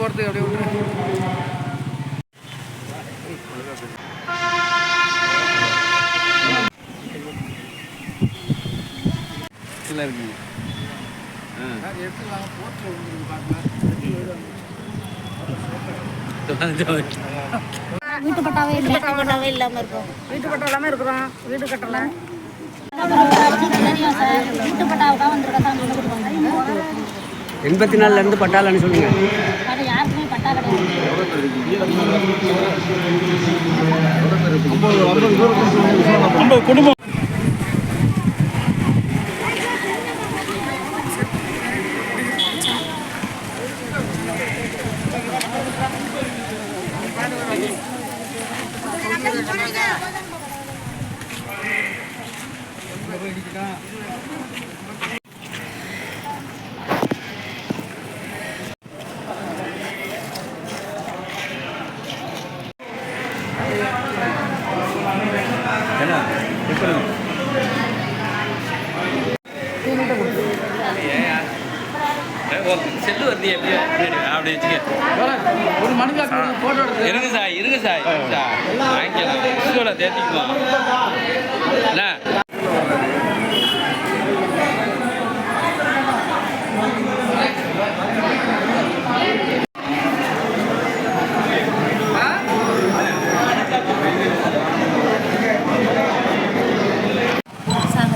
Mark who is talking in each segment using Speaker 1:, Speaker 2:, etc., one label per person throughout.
Speaker 1: போகிறதுக்கு அப்படியே விட்டுரு. இருக்குங்க
Speaker 2: வீட்டு பட்டாவே இல்லாமல் இருக்கும்.
Speaker 3: வீட்டு பட்டா இல்லாமல் இருக்கிறோம். வீடு கட்டலை.
Speaker 2: வீட்டு பட்டாவுக்காக வந்துருக்கா
Speaker 4: 84 பட்டாலன்னு சொல்லுங்க.
Speaker 2: யாருக்குமே பட்டா கிடையாது.
Speaker 1: குடும்பம்
Speaker 5: செல்லு வருது அப்படி
Speaker 1: ஒரு மனுக்கு போட்டோ
Speaker 5: இருங்க சார் வாங்கிக்கலாம் தேர்த்திக்குவோம் என்ன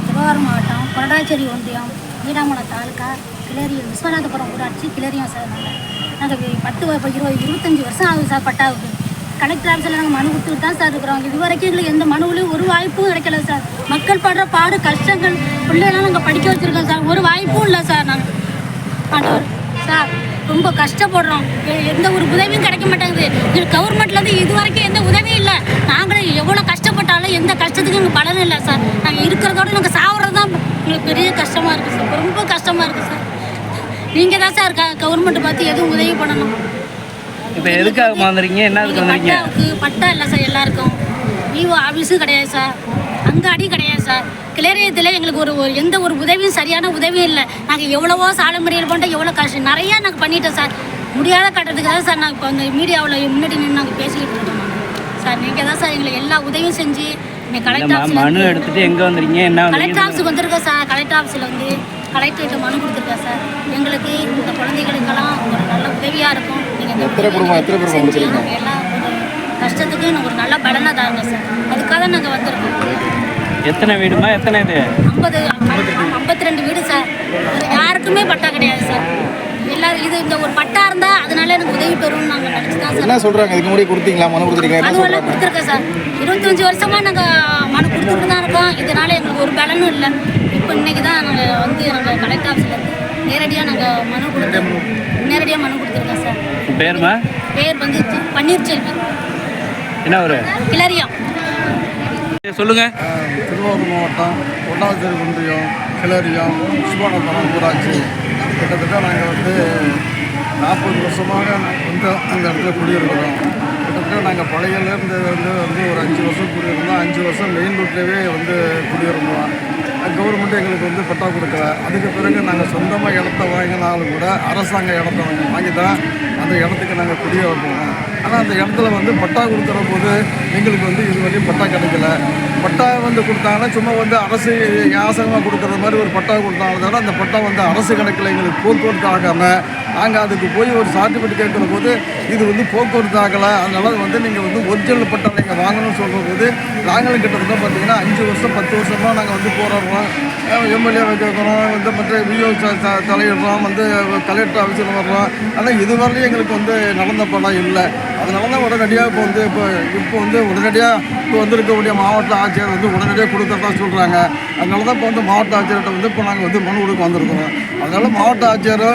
Speaker 2: திருவாரூர் மாவட்டம் கொரடாச்சேரி ஒன்றியம் வீராமலை தாலுக்கா கிளரியம் விஸ்வநாதபுரம் ஊராட்சி கிளரியம் சார். நாங்கள் 25 வருஷம் ஆகுது சார் பட்டாவுக்கு. கலெக்டர் ஆஃபீஸில் நாங்கள் மனு கொடுத்துட்டு தான் சார் இருக்கிறோம். இது வரைக்கும் எங்களுக்கு எந்த மனுவிலையும் ஒரு வாய்ப்பும் கிடைக்கல சார். மக்கள் படுற பாடு கஷ்டங்கள் பிள்ளைலாம் நாங்கள் படிக்க வச்சுருக்கோம் சார். ஒரு வாய்ப்பும் இல்லை சார். நாங்கள் சார் ரொம்ப கஷ்டப்படுறோம். எந்த ஒரு உதவியும் கிடைக்க மாட்டேங்குது. கவர்மெண்ட்லேருந்து இது வரைக்கும் எந்த உதவியும் இல்லை. நாங்களும் எவ்வளோ கஷ்டப்பட்டாலும் எந்த கஷ்டத்துக்கும் எங்களுக்கு பலன் இல்லை சார். நாங்கள் இருக்கிறதோட நாங்கள் சாப்பிட்றது தான் எங்களுக்கு பெரிய கஷ்டமாக இருக்குது சார். ரொம்ப கஷ்டமாக இருக்குது சார். நீங்கள் தான் சார் கவர்மெண்ட்டை பார்த்து எதுவும் உதவி பண்ணணும்.
Speaker 4: இப்போ எதுக்காக வந்துறீங்க?
Speaker 2: பட்டாவுக்கு பட்டா இல்லை சார். எல்லாருக்கும் விவோ ஆஃபீஸும் கிடையாது சார். அங்காடியும் கிடையாது சார். கிளரியத்தில் எங்களுக்கு ஒரு எந்த ஒரு உதவியும் சரியான உதவியும் இல்லை. நாங்கள் எவ்வளவோ சாலை மறியல் போன்ற எவ்வளோ கஷ்டம் நிறையா நாங்கள் பண்ணிட்டோம் சார். முடியாத கட்டத்துக்கு தான் சார் நாங்கள் இப்போ அந்த மீடியாவில் முன்னாடி நின்று நாங்கள் பேசிக்கிட்டு இருக்கோம் சார். நீங்கள் தான் சார் எங்களுக்கு எல்லா உதவியும் செஞ்சு கலெக்டர் ஆஃபீஸ்
Speaker 4: மனு எடுத்துகிட்டு எங்கே வந்துறீங்க? என்ன
Speaker 2: கலெக்டர் ஆஃபீஸுக்கு வந்திருக்கோம் சார். கலெக்டர் ஆஃபீஸில் வந்து கலெக்டர்கிட்ட மனு கொடுத்துருக்கேன் சார். எங்களுக்கு இந்த குழந்தைகளுக்கெல்லாம் ஒரு நல்ல உதவியாக இருக்கும். நீங்கள் எல்லா கஷ்டத்துக்கு எனக்கு ஒரு நல்ல பலனாக தாங்க சார். அதுக்காக நாங்கள் வந்திருக்கோம்.
Speaker 4: எத்தனை வீடுமா? எத்தனை இது?
Speaker 2: 52 வீடு சார். யாருக்குமே பட்டா கிடையாது சார். எல்லாரும் இது இந்த ஒரு பட்டா இருந்தால் அதனால எனக்கு உதவி பெறும்னு நாங்கள் நினச்சி தான் சார்.
Speaker 1: என்ன சொல்கிறாங்க? இதுக்கு முன்னாடி கொடுத்தீங்களா? மனு கொடுத்துருக்கீங்க?
Speaker 2: மனுவெல்லாம் கொடுத்துருக்கேன் சார். 25 வருஷமாக நாங்கள் மனு கொடுத்துட்டு தான் இருக்கோம். இதனால் எங்களுக்கு ஒரு பலனும் இல்லை. இப்போ இன்றைக்கி தான் நாங்கள் கலெக்டர் ஆஃபீஸில் நேரடியாக மனு கொடுத்துருக்கோம் சார்.
Speaker 4: பேருமா?
Speaker 2: பேர் வந்து பன்னீர்செல்வி.
Speaker 4: என்ன ஒரு
Speaker 2: கிளரியம்
Speaker 4: சொல்லுங்க.
Speaker 1: திருவாரூர் மாவட்டம் கொரடாச்சேரி ஒன்றியம் கிளரியம் விஸ்வநாதபுரம் ஊராட்சி. கிட்டத்தட்ட நாங்கள் 40 வருஷமாக அந்த இடத்துல குடியிருக்கிறோம். கிட்டத்தட்ட நாங்கள் பழையிலேருந்து ஒரு 5 வருஷம் குடியிருந்தோம். 5 வருஷம் மெயின் ரூட்லேயே குடியிருந்தோம். கவர்மெண்ட்டு எங்களுக்கு பட்டா கொடுக்கல. அதுக்கு பிறகு நாங்கள் சொந்தமாக இடத்த வாங்கினாலும் கூட அரசாங்க இடத்த வாங்கி தான் அந்த இடத்துக்கு நாங்கள் குடியே வைப்போம். ஆனால் அந்த இடத்துல பட்டா கொடுக்குற போது எங்களுக்கு இதுவரையும் பட்டா கிடைக்கல. பட்டா கொடுத்தாங்கன்னா சும்மா அரசு யாசகமாக கொடுக்குற மாதிரி ஒரு பட்டா கொடுத்தாங்க தவிர அந்த பட்டா அரசு கணக்கில் எங்களுக்கு போக்குவரத்து ஆகாமல் நாங்கள் அதுக்கு போய் ஒரு சர்டிஃபிகேட் கேட்குற போது இது போக்குவரத்து ஆகலை. அதனால் நீங்கள் ஒரிஜினல் பட்டா நீங்கள் வாங்கணும்னு சொல்கிற போது நாங்களும் கிட்டத்தட்ட பார்த்தீங்கன்னா 5 வருஷம் 10 வருஷமாக நாங்கள் போராடுறோம். எம்எல்ஏ வைக்கிறோம், மற்ற விஓ தலையிடுறோம், கலெக்டர் ஆஃபீஸில் வர்றோம். ஆனால் இதுவரையும் எங்களுக்கு நடந்த படம் இல்லை. அதனால தான் உடனடியாக இப்போ உடனடியாக வந்திருக்கக்கூடிய மாவட்ட ஆட்சியர் உடனடியாக கொடுக்கறதா சொல்கிறாங்க. அதனால தான் இப்போ மாவட்ட ஆட்சியர்கிட்ட இப்போ நாங்கள் மனு கொடுக்க வந்திருக்கிறோம். அதனால் மாவட்ட ஆட்சியர்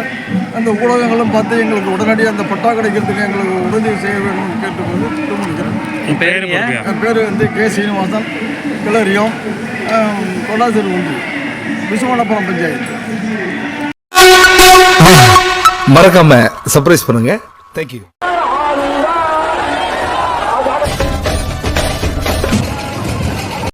Speaker 1: அந்த ஊடகங்களும் பார்த்து எங்களுக்கு உடனடியாக அந்த பட்டா கிடைக்கிறதுக்கு எங்களுக்கு உதவி செய்ய வேணும்னு கேட்டுக்கொண்டு முடிக்கிறேன். என் பேர் கே சீனிவாசன், கிளரியம், கொரடாச்சேரி ஒன்றியம், விஸ்வநாதபுரம் பஞ்சாயத்து.
Speaker 6: மறக்காம சர்ப்ரைஸ் பண்ணுங்க. தேங்க்யூ.